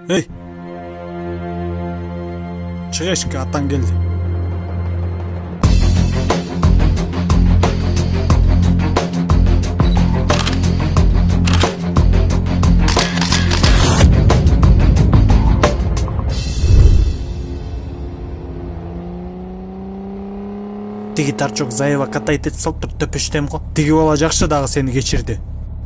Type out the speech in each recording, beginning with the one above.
Эй, чыга эшикке, атаң келди. Тиги Тарчок Заева катайт этип салып туруп төпөштөм го. Тиги бала жакшы дагы сени кечирди.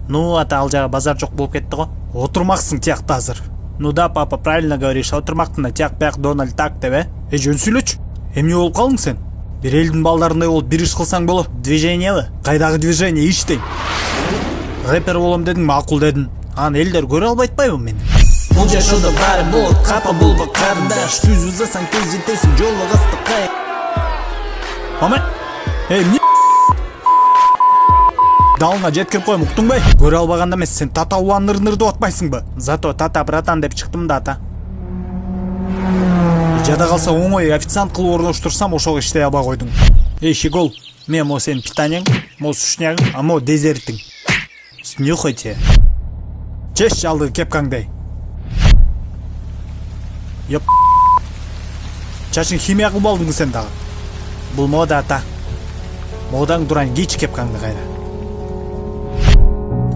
Ну, ата ал жага базар жок болуп кетти го. Отурмаксың тиякта азыр. Ну да, папа, правильно говоришь, отурмактын тияк бияк Дональд так деп, жөн сүйлөчү. Эмне болуп калдың сен? Бир элдин балдарындай болуп бир иш кылсаң болот. Движениеби? Кайдагы движение, иштейм. Рэпер болом дедиң, макул дедиң. Аны элдер көрө албай атпайбы мени? Бул жашоодо баары болот, капа болбо карындаш. Түз узасаң тез жетесиң, жолго кастыкка. Мама, эмне? Далыңа жеткирип коем, уктуңбай? Көрө албаганда эмес, сен тата улан ныр-ныр деп атпайсыңбы? Зато тата братан деп чыктым да ата. Жада калса оңой официант кылып орноштурсам ошого иштей албай койдуң. Эй, Щегол, мен мо сенин питанияң, мо сушнягың, а мо дезертиң. Снюхайте. Чеш алдыгы кепкаңдай. Ёп. Чачың химия кылып алдың сен дагы. Бул мода ата. Модаң дуран кийчи кепкаңды кайра.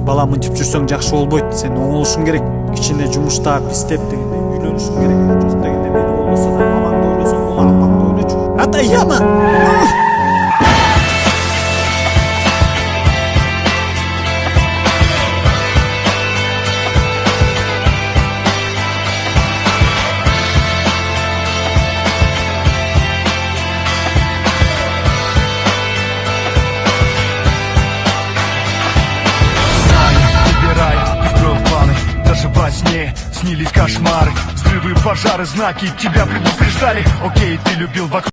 Бала мынтип жүрсөң жакшы болбойт. Сен оңолушуң керек. Кичине жумуштап, иштеп дегенде үйлөнүшүң керек. Жок дегенде мени ойлосо да, мамаңды ойлосоң, бул апаңды ойлочу. Ата, яма! Во сне снились кошмары, взрывы, пожары, знаки тебя предупреждали. Окей, ты любил вокруг.